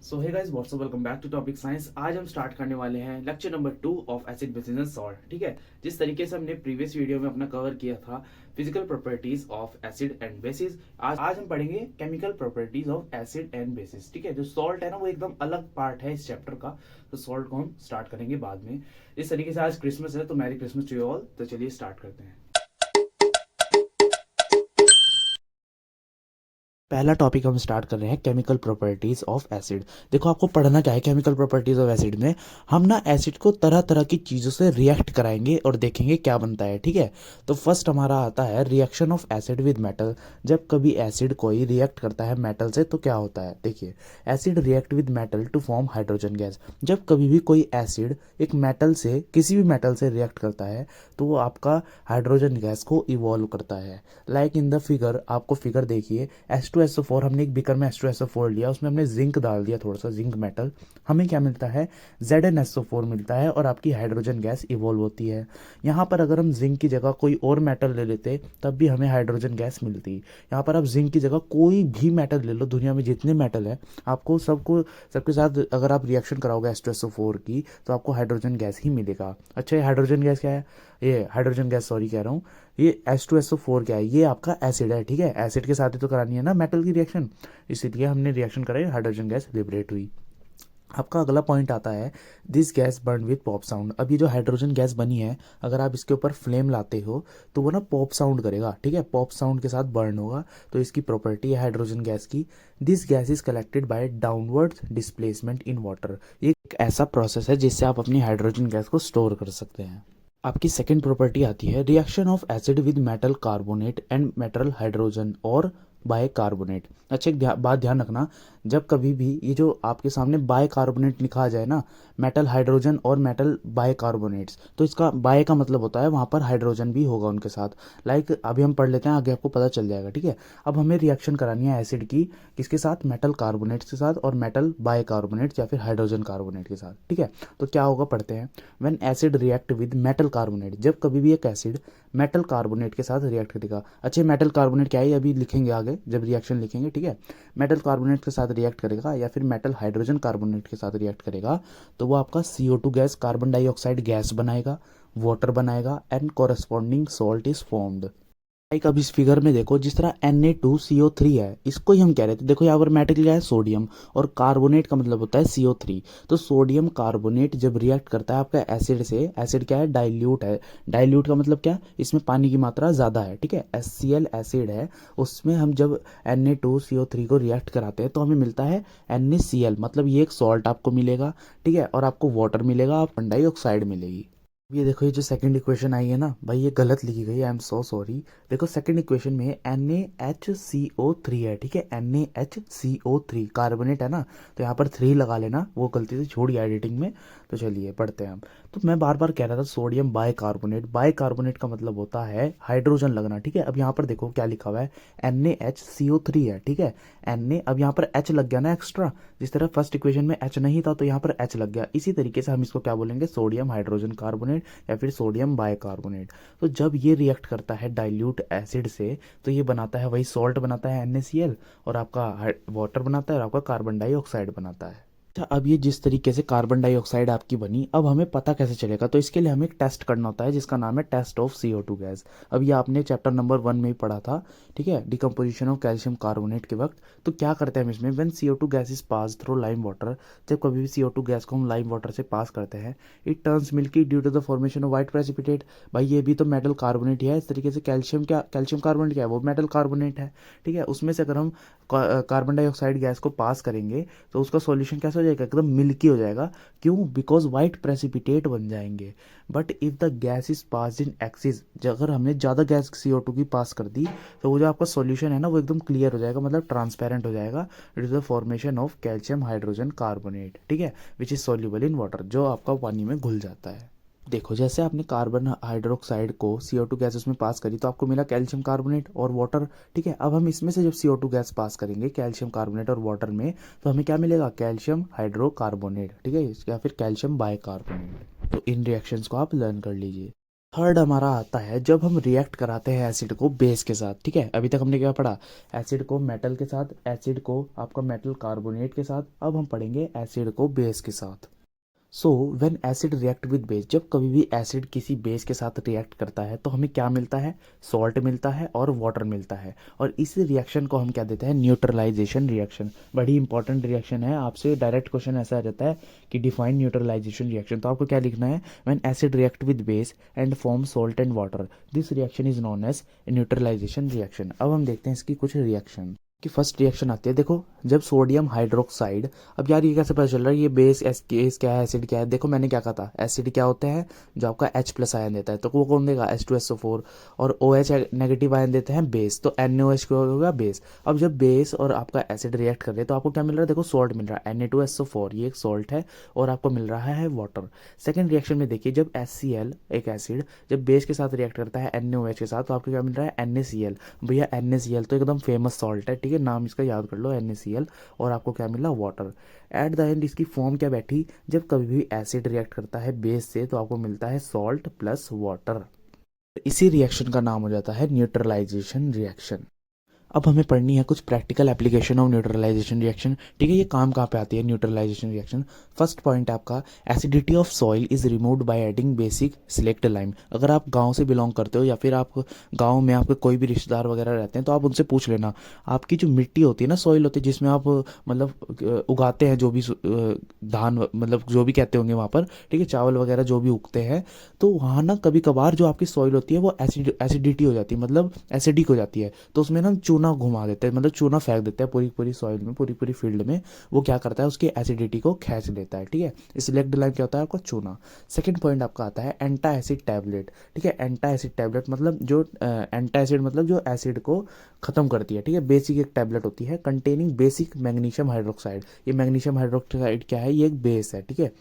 So hey guys what's up, welcome back to topic science. आज हम start करने वाले हैं lecture number 2 of acid bases and salt. ठीक है, जिस तरीके से हमने प्रीवियस वीडियो में अपना कवर किया था physical properties of acid and bases, आज हम पढ़ेंगे chemical properties of acid and bases. ठीक है, जो सॉल्ट है ना वो एकदम अलग पार्ट है इस चैप्टर का, तो सॉल्ट को हम स्टार्ट करेंगे बाद में। इस तरीके से आज क्रिसमस है, तो merry Christmas to you all. तो चलिए स्टार्ट करते हैं। पहला टॉपिक हम स्टार्ट कर रहे हैं केमिकल प्रॉपर्टीज ऑफ एसिड। देखो, आपको पढ़ना क्या है केमिकल प्रॉपर्टीज ऑफ एसिड में। हम ना एसिड को तरह तरह की चीज़ों से रिएक्ट कराएंगे और देखेंगे क्या बनता है। ठीक है, तो फर्स्ट हमारा आता है reaction of acid with metal. जब कभी एसिड कोई रिएक्ट करता है मेटल से तो क्या होता है, देखिए। Acid react with metal to form hydrogen gas. जब कभी भी कोई एसिड एक मेटल से, किसी भी मेटल से रिएक्ट करता है तो वो आपका हाइड्रोजन गैस को इवॉल्व करता है। लाइक इन द फिगर, आपको फिगर देखिए, H2SO4, हमने एक बीकर में H2SO4 लिया, उसमें हमने जिंक डाल दिया, थोड़ा सा जिंक मेटल, हमें क्या मिलता है, ZnSO4 मिलता है और आपकी हाइड्रोजन गैस इवॉल्व होती है। यहाँ पर अगर हम जिंक की जगह कोई और मेटल ले लेते तब भी हमें हाइड्रोजन गैस मिलती। यहाँ पर आप जिंक की जगह कोई भी मेटल ले लो, दुनिया में जितने मेटल है आपको सबके साथ अगर आप रिएक्शन कराओगे H2SO4 की तो आपको हाइड्रोजन गैस ही मिलेगा। अच्छा, ये हाइड्रोजन गैस क्या है, ये हाइड्रोजन गैस, सॉरी कह रहा हूँ, ये H2SO4 क्या है, ये आपका एसिड है। ठीक है, एसिड के साथ ही तो करानी है ना मेटल की रिएक्शन, इसीलिए हमने रिएक्शन कराई, हाइड्रोजन गैस लिबरेट हुई। आपका अगला पॉइंट आता है this gas burn with pop sound. अब ये जो हाइड्रोजन गैस बनी है, अगर आप इसके ऊपर फ्लेम लाते हो तो वो ना पॉप साउंड करेगा। ठीक है, पॉप साउंड के साथ बर्न होगा, तो इसकी प्रॉपर्टी है हाइड्रोजन गैस की। This gas is collected by downward displacement in water. ये एक ऐसा प्रोसेस है जिससे आप अपनी हाइड्रोजन गैस को स्टोर कर सकते हैं। आपकी सेकेंड प्रॉपर्टी आती है reaction of acid with metal carbonate and metal hydrogen और बाय कार्बोनेट। अच्छा, एक बात ध्यान रखना, जब कभी भी ये जो आपके सामने बाय कार्बोनेट लिखा आ जाए ना, मेटल हाइड्रोजन और मेटल बाय कार्बोनेट्स, तो इसका बाय का मतलब होता है वहाँ पर हाइड्रोजन भी होगा उनके साथ। लाइक अभी हम पढ़ लेते हैं, आगे आपको पता चल जाएगा। ठीक है, अब हमें रिएक्शन करानी है एसिड की, किसके साथ, मेटल कार्बोनेट्स के साथ और मेटल बाय कार्बोनेट्स या फिर हाइड्रोजन कार्बोनेट के साथ। ठीक है, तो क्या होगा, पढ़ते हैं। When acid react with metal carbonate, जब कभी भी एक एसिड मेटल कार्बोनेट के साथ रिएक्ट करेगा। अच्छे, मेटल कार्बोनेट क्या है अभी लिखेंगे आगे जब रिएक्शन लिखेंगे। ठीक है, मेटल कार्बोनेट के साथ रिएक्ट करेगा या फिर मेटल हाइड्रोजन कार्बोनेट के साथ रिएक्ट करेगा तो वो आपका CO2 gas, carbon dioxide gas बनाएगा, वाटर बनाएगा and corresponding salt is formed. Like अब इस फिगर में देखो, जिस तरह Na2CO3 है, इसको ही हम कह रहे थे। देखो यहाँ पर मेटल क्या है, सोडियम, और कार्बोनेट का मतलब होता है CO3। तो सोडियम कार्बोनेट जब रिएक्ट करता है आपका एसिड से, एसिड क्या है, डाइल्यूट है। डाइल्यूट का मतलब क्या, इसमें पानी की मात्रा ज़्यादा है। ठीक है, HCl एसिड है, उसमें हम जब Na2CO3 को रिएक्ट कराते हैं तो हमें मिलता है NaCl, मतलब ये एक सॉल्ट आपको मिलेगा। ठीक है, और आपको वाटर मिलेगा, कार्बन डाइऑक्साइड मिलेगी। ये देखो, ये जो सेकंड इक्वेशन आई है ना भाई, ये गलत लिखी गई है, आई एम सो सॉरी। देखो, सेकंड इक्वेशन में NaHCO3 है। ठीक है, NaHCO3 कार्बोनेट है ना, तो यहाँ पर 3 लगा लेना, वो गलती से छोड़ गया एडिटिंग में। तो चलिए पढ़ते हैं हम। तो मैं बार बार कह रहा था sodium bicarbonate, bicarbonate का मतलब होता है हाइड्रोजन लगना। ठीक है, अब यहाँ पर देखो क्या लिखा हुआ है, NaHCO3 है। ठीक है, अब यहाँ पर H लग गया ना एक्स्ट्रा, जिस तरह फर्स्ट इक्वेशन में H नहीं था तो यहाँ पर H लग गया। इसी तरीके से हम इसको क्या बोलेंगे, सोडियम हाइड्रोजन कार्बोनेट या फिर सोडियम बाइकार्बोनेट। तो जब ये रिएक्ट करता है डाइल्यूट एसिड से तो ये बनाता है, वही सॉल्ट बनाता है NaCl, और आपका वाटर बनाता है और आपका कार्बन डाइऑक्साइड बनाता है। अच्छा, अब ये जिस तरीके से कार्बन डाइऑक्साइड आपकी बनी, अब हमें पता कैसे चलेगा, तो इसके लिए हमें एक टेस्ट करना होता है जिसका नाम है टेस्ट ऑफ CO2 गैस। अब ये आपने चैप्टर नंबर 1 में ही पढ़ा था। ठीक है, डिकम्पोजिशन ऑफ कैल्शियम कार्बोनेट के वक्त। तो क्या करते हैं हम इसमें, when CO2 gas is pass through lime water, जब कभी भी CO2 गैस को हम लाइम वाटर से पास करते हैं, it turns milky due to the formation of white precipitate. भाई ये भी तो मेटल कार्बोनेट ही है, इस तरीके से कैल्शियम, क्या कैल्शियम कार्बोनेट क्या है, वो मेटल कार्बोनेट है। ठीक है, उसमें से अगर हम कार्बन डाइऑक्साइड गैस को पास करेंगे तो उसका सॉल्यूशन कैसा हो जाएगा, एकदम मिल्की हो जाएगा। क्यों, बिकॉज वाइट प्रेसिपिटेट बन जाएंगे। But if the gas is pass in axis, अगर हमने ज़्यादा गैस CO2 की पास कर दी तो वो जो आपका सॉल्यूशन है ना वो एकदम क्लियर हो जाएगा, मतलब ट्रांसपेरेंट हो जाएगा। It is the formation of calcium hydrogen carbonate. ठीक है, which is soluble in water, जो आपका पानी में घुल जाता है। देखो, जैसे आपने कार्बन हाइड्रोक्साइड को CO2 गैस उसमें पास करी तो आपको मिला कैल्शियम कार्बोनेट और वाटर। ठीक है, अब हम इसमें से जब CO2 गैस पास करेंगे कैल्शियम कार्बोनेट और वाटर में, तो हमें क्या मिलेगा, कैल्शियम हाइड्रोकार्बोनेट। ठीक है, या फिर कैल्शियम बाइकार्बोनेट। तो इन रिएक्शंस को आप लर्न कर लीजिए। थर्ड हमारा आता है जब हम रिएक्ट कराते हैं एसिड को बेस के साथ। ठीक है, अभी तक हमने क्या पढ़ा, एसिड को मेटल के साथ, एसिड को आपका मेटल कार्बोनेट के साथ, अब हम पढ़ेंगे एसिड को बेस के साथ। So when acid react with base, जब कभी भी एसिड किसी बेस के साथ रिएक्ट करता है तो हमें क्या मिलता है, सॉल्ट मिलता है और वाटर मिलता है। और इस रिएक्शन को हम क्या देते हैं, न्यूट्रलाइजेशन रिएक्शन। बड़ी इंपॉर्टेंट रिएक्शन है, आपसे डायरेक्ट क्वेश्चन ऐसा आ जाता है कि डिफाइन न्यूट्रलाइजेशन रिएक्शन। तो आपको क्या लिखना है, when acid react with base and form salt and water, this reaction is known as neutralisation reaction. अब हम देखते हैं इसकी कुछ रिएक्शन की। फर्स्ट रिएक्शन आती है, देखो जब सोडियम हाइड्रोक्साइड, अब यार ये कैसे पता चल रहा है ये बेस केस क्या है, एसिड क्या है। देखो मैंने क्या कहा था, एसिड क्या होते हैं, जो आपका H प्लस आयन देता है, तो वो कौन देगा, H2SO4। और OH नेगेटिव आयन देते हैं बेस, तो NaOH क्या होगा, बेस। अब जब बेस और आपका एसिड रिएक्ट कर रहे हैं तो आपको क्या मिल रहा है, देखो सॉल्ट मिल रहा है, Na2SO4, ये एक सॉल्ट है, और आपको मिल रहा है वाटर। सेकेंड रिएक्शन में देखिए, जब HCl एक एसिड जब बेस के साथ रिएक्ट करता है NaOH के साथ, तो आपको क्या मिल रहा है, NaCl। भैया NaCl तो एकदम फेमस सॉल्ट है, ठीक है, नाम इसका याद कर लो, NaCl। और आपको क्या मिला, वाटर। एट द एंड इसकी फॉर्म क्या बैठी, जब कभी भी एसिड रिएक्ट करता है बेस से तो आपको मिलता है सॉल्ट प्लस वाटर। इसी रिएक्शन का नाम हो जाता है न्यूट्रलाइजेशन रिएक्शन। अब हमें पढ़नी है कुछ practical application of neutralisation reaction. ठीक है, ये काम कहाँ पे आती है न्यूट्रलाइजेशन रिएक्शन। फर्स्ट पॉइंट आपका, acidity of soil is removed by adding basic slaked lime. अगर आप गांव से बिलोंग करते हो या फिर आप गांव में आपके कोई भी रिश्तेदार वगैरह रहते हैं तो आप उनसे पूछ लेना, आपकी जो मिट्टी होती है ना, सॉइल होती है जिसमें आप मतलब उगाते हैं जो भी धान, मतलब जो भी कहते होंगे वहाँ पर, ठीक है, चावल वगैरह जो भी उगते हैं, तो वहाँ ना कभी कभार जो आपकी सॉइल होती है वो एसिडिटी हो जाती है, मतलब एसिडिक हो जाती है। तो उसमें ना हम चूना घुमा देते हैं, मतलब चूना फेंक देते हैं पूरी पूरी सॉइल में, पूरी पूरी फील्ड में। वो क्या करता है, उसकी एसिडिटी को खींच लेता है। ठीक है, इस लेग लाइन क्या होता है आपका, चूना। सेकंड पॉइंट आपका आता है एंटा एसिड टैबलेट। ठीक है, एंटा एसिड टैबलेट मतलब जो एंटा एसिड मतलब जो एसिड को खत्म करती है। ठीक है, बेसिक एक टैबलेट होती है कंटेनिंग बेसिक मैग्नीशियम हाइड्रोक्साइड। ये मैग्नीशियम हाइड्रोक्साइड क्या है, ये एक बेस है। ठीक है,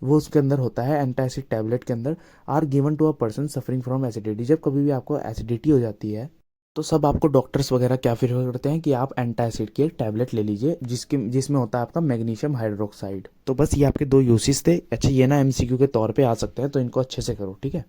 वो उसके अंदर होता है एंटासिड टैबलेट के अंदर। Are given to a person suffering from acidity, जब कभी भी आपको एसिडिटी हो जाती है तो सब आपको डॉक्टर्स वगैरह क्या प्रेफर करते हैं कि आप एंटासिड की एक टैबलेट ले लीजिए जिसमें होता है आपका मैग्नीशियम हाइड्रोक्साइड। तो बस ये आपके दो यूसेस थे। अच्छा, ये ना MCQ के तौर पे आ सकते हैं, तो इनको अच्छे से करो। ठीक है,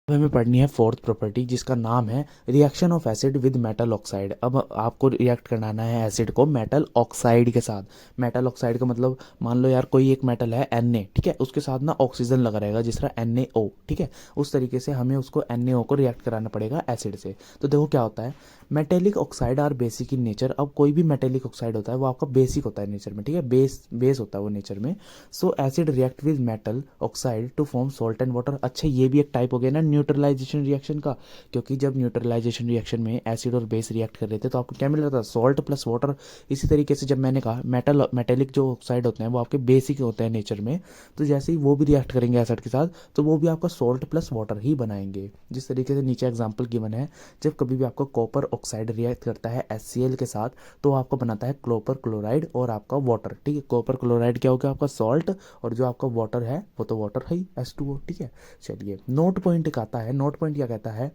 अब हमें पढ़नी है फोर्थ प्रॉपर्टी जिसका नाम है reaction of acid with metal oxide. अब आपको रिएक्ट कराना है एसिड को मेटल ऑक्साइड के साथ। मेटल ऑक्साइड का मतलब, मान लो यार कोई एक मेटल है Na, ठीक है, उसके साथ ना ऑक्सीजन लगा रहेगा जिस तरह NaO। ठीक है, उस तरीके से हमें उसको NaO को रिएक्ट कराना पड़ेगा एसिड से। तो देखो क्या होता है, metallic oxide are basic in nature. अब कोई भी मेटेलिक ऑक्साइड होता है वो आपका बेसिक होता है नेचर में। ठीक है, बेस बेस होता है वो नेचर में। So acid react with metal oxide to form salt and water. अच्छा, ये भी एक टाइप हो गया ना न्यूट्रलाइजेशन रिएक्शन का, क्योंकि जब न्यूट्रलाइजेशन रिएक्शन में एसिड और बेस रिएक्ट कर रहे थे तो आपको क्या मिल रहा था, सॉल्ट प्लस वाटर। इसी तरीके से जब मैंने कहा मेटेलिक जो ऑक्साइड होते हैं वो आपके बेसिक होते हैं नेचर में, तो जैसे ही वो भी रिएक्ट करेंगे एसिड के साथ तो वो भी आपका सॉल्ट प्लस वाटर ही बनाएंगे। जिस तरीके से नीचे एग्जाम्पल गिवन है, जब कभी भी आपका कॉपर ऑक्साइड रिएक्ट करता है HCl के साथ तो आपको बनाता है कॉपर क्लोराइड और आपका वाटर। ठीक है, कॉपर क्लोराइड क्या होगा, आपका सॉल्ट, और जो आपका वाटर है वो तो वाटर है ही, H2O। ठीक है, चलिए नोट पॉइंट एक आता है। नोट पॉइंट क्या कहता है,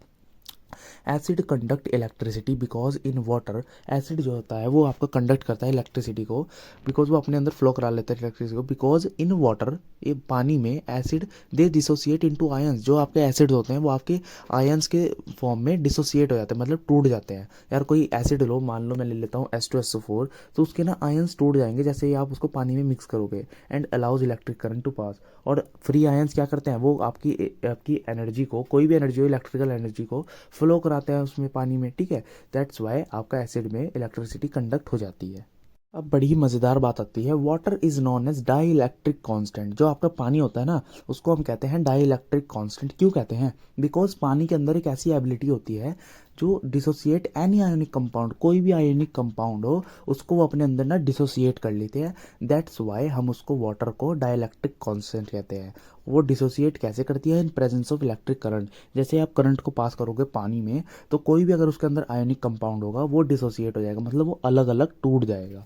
acid conduct electricity because in water. Acid जो होता है वो आपका कंडक्ट करता है इलेक्ट्रिसिटी को, बिकॉज वो अपने अंदर फ्लो करा लेता है इलेक्ट्रिसिटी को। बिकॉज इन वाटर, ये पानी में, acid they dissociate into ions. जो आपके एसिड होते हैं वो आपके आयंस के फॉर्म में डिसोसिएट हो जाते हैं, मतलब टूट जाते हैं। यार कोई एसिड लो, मान लो मैं ले लेता हूँ H2SO4, तो उसके ना आयंस टूट जाएंगे जैसे ही आप उसको पानी में मिक्स करोगे, and allows electric current to pass. और फ्री आयंस क्या करते हैं, वो आपकी आपकी एनर्जी को, कोई भी एनर्जी हो, इलेक्ट्रिकल एनर्जी को फ्लो कराते हैं उसमें पानी में। ठीक है, दैट्स वाई आपका एसिड में इलेक्ट्रिसिटी कंडक्ट हो जाती है। अब बड़ी ही मज़ेदार बात आती है, water is known as dielectric constant. जो आपका पानी होता है ना उसको हम कहते हैं डाई इलेक्ट्रिक कॉन्स्टेंट। क्यों कहते हैं, बिकॉज पानी के अंदर एक ऐसी एबिलिटी होती है जो डिसोसिएट एनी आयोनिक कंपाउंड, कोई भी आयोनिक कंपाउंड हो उसको वो अपने अंदर ना डिसोसिएट कर लेते हैं। दैट्स वाई हम उसको वाटर को डाई इलेक्ट्रिक कॉन्स्टेंट कहते हैं। वो डिसोसिएट कैसे करती है, in presence of electric current. जैसे आप करंट को पास करोगे पानी में तो कोई भी अगर उसके अंदर आयोनिक कंपाउंड होगा वो डिसोसिएट हो जाएगा, मतलब वो अलग अलग टूट जाएगा।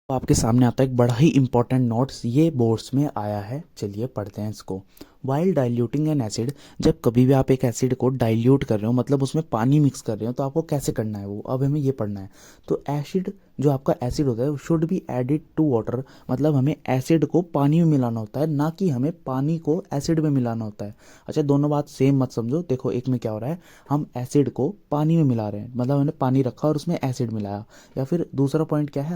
तो आपके सामने आता है एक बड़ा ही इंपॉर्टेंट नोट्स, ये बोर्ड्स में आया है, चलिए पढ़ते हैं इसको। वाइल डाइल्यूटिंग एन एसिड, जब कभी भी आप एक एसिड को डाइल्यूट कर रहे हो, मतलब उसमें पानी मिक्स कर रहे हो, तो आपको कैसे करना है वो अब हमें ये पढ़ना है। तो एसिड, जो आपका एसिड होता है, should be added to water, मतलब हमें एसिड को पानी में मिलाना होता है, ना कि हमें पानी को एसिड में मिलाना होता है। अच्छा, दोनों बात सेम मत समझो। देखो, एक में क्या हो रहा है, हम एसिड को पानी में मिला रहे हैं, मतलब हमने पानी रखा और उसमें एसिड मिलाया। या फिर दूसरा पॉइंट क्या है,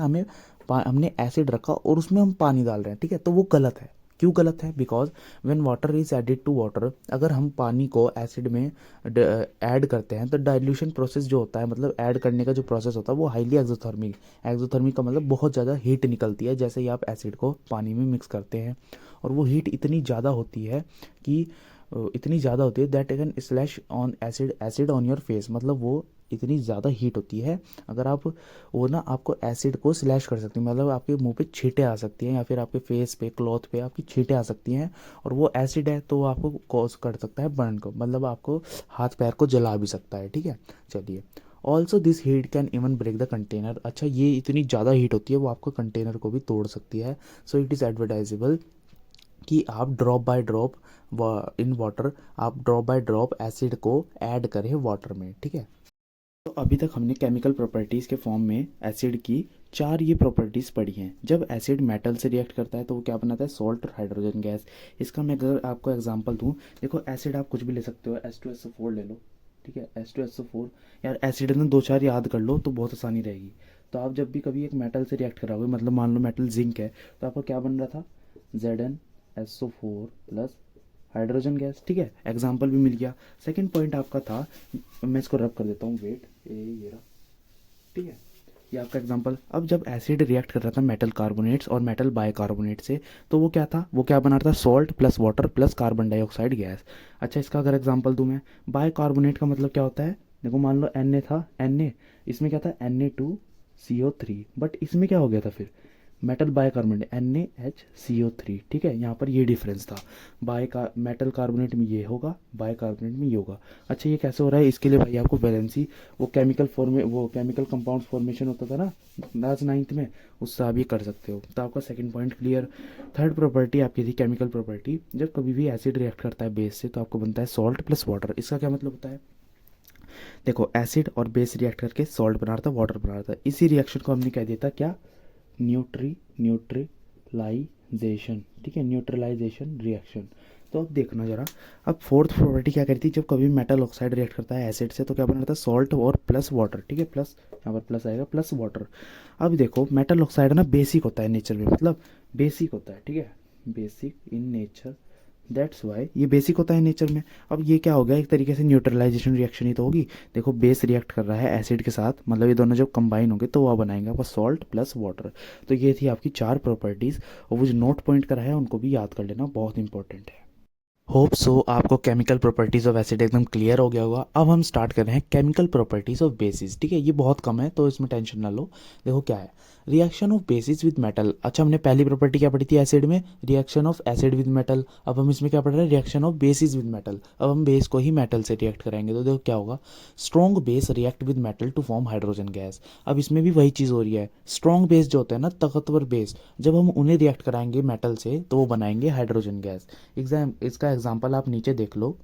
हमने एसिड रखा और उसमें हम पानी डाल रहे हैं, ठीक है, तो वो गलत है। क्यों गलत है? Because when water is added to water, अगर हम पानी को एसिड में ऐड करते हैं तो डाइल्यूशन प्रोसेस जो होता है, मतलब ऐड करने का जो प्रोसेस होता है, वो हाईली एक्सोथर्मिक। एक्सोथर्मिक का मतलब बहुत ज़्यादा हीट निकलती है जैसे ही आप एसिड को पानी में मिक्स करते हैं। और वो हीट इतनी ज़्यादा होती है कि इतनी ज़्यादा होती है that can slash on acid on your face, मतलब वो इतनी ज़्यादा हीट होती है, अगर आप वो ना आपको एसिड को स्लैश कर सकती है, मतलब आपके मुंह पे छींटे आ सकती हैं, या फिर आपके फेस पे, क्लॉथ पे आपकी छींटे आ सकती हैं। और वो एसिड है तो वो आपको कॉज कर सकता है बर्न को, मतलब आपको हाथ पैर को जला भी सकता है, ठीक है। चलिए, also this heat can even break the container, अच्छा ये इतनी ज़्यादा हीट होती है वो आपको कंटेनर को भी तोड़ सकती है। सो इट इज़ एडवर्टाइजेबल कि आप drop by drop in water, आप ड्रॉप बाय ड्रॉप एसिड को ऐड करें वाटर में, ठीक है। तो अभी तक हमने केमिकल प्रॉपर्टीज़ के फॉर्म में एसिड की चार ये प्रॉपर्टीज़ पढ़ी हैं। जब एसिड मेटल से रिएक्ट करता है तो वो क्या बनाता है, सॉल्ट और हाइड्रोजन गैस। इसका मैं अगर आपको एग्जांपल दूं, देखो एसिड आप कुछ भी ले सकते हो, H2SO4 ले लो, ठीक है, H2SO4। यार एसिड ना दो चार याद कर लो तो बहुत आसानी रहेगी। तो आप जब भी कभी एक मेटल से रिएक्ट कराओगे, मतलब मान लो मेटल जिंक है, तो आपका क्या बन रहा था, ZnSO4 प्लस हाइड्रोजन गैस, ठीक है, एग्जाम्पल भी मिल गया। सेकंड पॉइंट आपका था, मैं इसको रब कर देता हूँ, वेट, ये रहा, ठीक है, ये आपका एग्जांपल। अब जब एसिड रिएक्ट कर रहा था मेटल कार्बोनेट्स और मेटल बाइकार्बोनेट से, तो वो क्या था, वो क्या बना रहा था, salt plus water plus carbon dioxide gas. अच्छा, इसका अगर एग्जांपल दूं मैं, बाइकार्बोनेट का मतलब क्या होता है, देखो मान लो Na था, Na, इसमें क्या था, Na2CO3, बट इसमें क्या हो गया था फिर, मेटल बाइकार्बोनेट NaHCO3, ठीक है, यहाँ पर ये डिफरेंस था। मेटल कार्बोनेट में ये होगा, बाइकार्बोनेट में ये होगा। अच्छा, ये कैसे हो रहा है, इसके लिए भाई आपको वैलेंसी, वो केमिकल कंपाउंड फॉर्मेशन होता था ना क्लास 9th में, उससे आप ये कर सकते हो। तो आपका second point clear. Third property आपकी थी केमिकल प्रॉपर्टी, जब कभी भी एसिड रिएक्ट करता है बेस से तो आपको बनता है सॉल्ट प्लस वाटर। इसका क्या मतलब होता है, देखो एसिड और बेस रिएक्ट करके सॉल्ट बना रहा था, वाटर बना रहा था, इसी रिएक्शन को हमने कह दिया था क्या, न्यूट्रलाइजेशन, ठीक है, न्यूट्रलाइजेशन रिएक्शन। तो अब देखना जरा, अब फोर्थ प्रॉपर्टी क्या करती है, जब कभी मेटल ऑक्साइड रिएक्ट करता है एसिड से तो क्या बनाता है, सॉल्ट और प्लस वाटर, ठीक है, प्लस यहाँ पर प्लस आएगा, प्लस वाटर। अब देखो मेटल ऑक्साइड ना बेसिक होता है नेचर में, मतलब बेसिक होता है, ठीक है, basic in nature, that's why ये बेसिक होता है नेचर में। अब ये क्या हो गया, एक तरीके से न्यूट्रलाइजेशन रिएक्शन ही तो होगी। देखो बेस रिएक्ट कर रहा है एसिड के साथ, मतलब ये दोनों जब कंबाइन होंगे तो वह बनाएंगे आपका सॉल्ट प्लस वाटर। तो ये थी आपकी चार प्रॉपर्टीज़, और वो जो नोट पॉइंट करा है उनको भी याद कर लेना, बहुत इंपॉर्टेंट है। होप सो आपको केमिकल प्रॉपर्टीज़ ऑफ एसिड एकदम क्लियर हो गया होगा। अब हम स्टार्ट कर रहे हैं केमिकल प्रॉपर्टीज़ ऑफ बेसिस, ठीक है, ये बहुत कम है तो इसमें टेंशन ना लो। देखो क्या है, reaction of basis with metal. अच्छा, हमने पहली प्रॉपर्टी क्या पढ़ी थी एसिड में, reaction of acid with metal. अब हम इसमें क्या पढ़ रहे हैं, reaction of basis with metal. अब हम बेस को ही मेटल से रिएक्ट कराएंगे तो देखो क्या होगा, strong base react with metal to form hydrogen gas. अब इसमें भी वही चीज़ हो रही है, स्ट्रॉन्ग बेस जो होता है ना, ताकतवर बेस, जब हम उन्हें रिएक्ट कराएंगे मेटल से तो वो बनाएंगे हाइड्रोजन गैस। इसका एग्जाम्पल आप नीचे देख लो।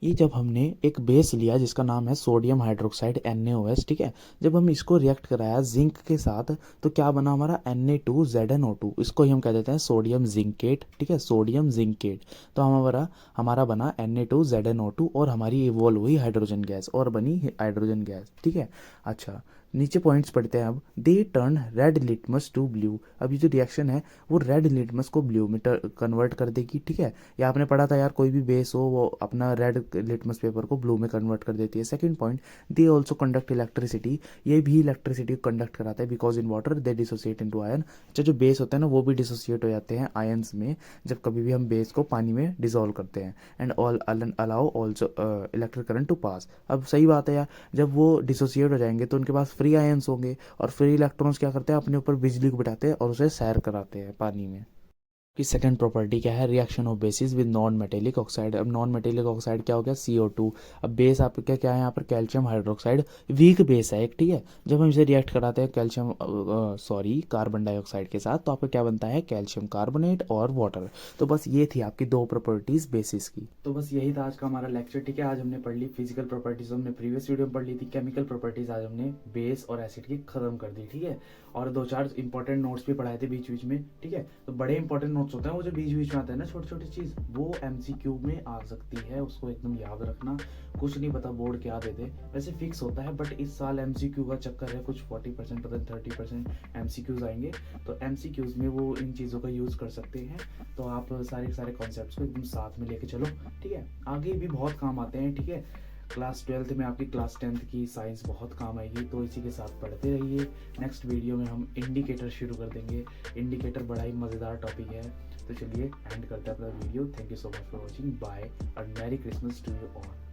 ये जब हमने एक बेस लिया जिसका नाम है सोडियम हाइड्रोक्साइड NaOH, ठीक है, जब हम इसको रिएक्ट कराया जिंक के साथ तो क्या बना हमारा Na2ZnO2, इसको ही हम कह देते हैं सोडियम जिंकेट, ठीक है, सोडियम जिंकेट। तो हमारा हमारा बना Na2ZnO2 और हमारी इवॉल्व हुई हाइड्रोजन गैस और बनी हाइड्रोजन गैस, ठीक है। अच्छा, नीचे पॉइंट्स पढ़ते हैं अब। They turn red litmus to blue, अब ये जो रिएक्शन है वो रेड लिटमस को ब्लू में कन्वर्ट कर देगी, ठीक है। ये आपने पढ़ा था यार, कोई भी बेस हो वो अपना रेड लिटमस पेपर को ब्लू में कन्वर्ट कर देती है। Second point, they also conduct electricity, ये भी इलेक्ट्रिसिटी को कंडक्ट कराता है, because in water they dissociate into ion. अच्छा, जो बेस होता है ना वो भी डिसोसिएट हो जाते हैं आयंस में जब कभी भी हम बेस को पानी में डिजोल्व करते हैं। And all allow also electric current to pass. अब सही बात है यार, जब वो डिसोसिएट हो जाएंगे तो उनके पास फ्री आयंस होंगे, और फ्री इलेक्ट्रॉन्स क्या करते हैं, अपने ऊपर बिजली को बिठाते हैं और उसे सैर कराते हैं पानी में। कि सेकंड प्रॉपर्टी क्या है, reaction of basis with non metallic oxide. अब नॉन मेटेलिक ऑक्साइड क्या हो गया, CO2। अब बेस आपका क्या है यहाँ पर, कैल्शियम हाइड्रोक्साइड, वीक बेस है एक, ठीक है। जब हम इसे रिएक्ट कराते हैं कैल्शियम कार्बन डाइऑक्साइड के साथ, तो आपका क्या बनता है, कैल्शियम कार्बोनेट और वाटर। तो बस ये थी आपकी दो प्रॉपर्टीज बेसिस की। तो बस यही था आज का हमारा लेक्चर, ठीक है। आज हमने पढ़ ली फिजिकल प्रॉपर्टीज, हमने प्रीवियस वीडियो में पढ़ ली थी केमिकल प्रॉपर्टीज, आज हमने बेस और एसिड की खत्म कर दी, ठीक है। और दो चार इंपॉर्टेंट नोट्स भी पढ़ाए थे बीच बीच में, ठीक है। तो बड़े इंपॉर्टेंट नोट्स होते हैं वो जो बीच बीच में आते हैं ना, छोटी छोटी चीज, वो MCQ में आ सकती है, उसको एकदम याद रखना। कुछ नहीं पता बोर्ड क्या दे दे, वैसे फिक्स होता है, बट इस साल MCQ का चक्कर है, कुछ 40% पता 30% MCQs आएंगे। तो MCQs में वो इन चीज़ों का यूज़ कर सकते हैं। तो आप सारे सारे कॉन्सेप्ट्स को एकदम साथ में लेके चलो, ठीक है। आगे भी बहुत काम आते हैं, ठीक है। क्लास 12th में आपकी क्लास 10th की साइंस बहुत काम आएगी, तो इसी के साथ पढ़ते रहिए। नेक्स्ट वीडियो में हम इंडिकेटर शुरू कर देंगे। इंडिकेटर बड़ा ही मज़ेदार टॉपिक है। तो चलिए एंड करते हैं अपना वीडियो। Thank you so much for watching, bye और merry Christmas to you all.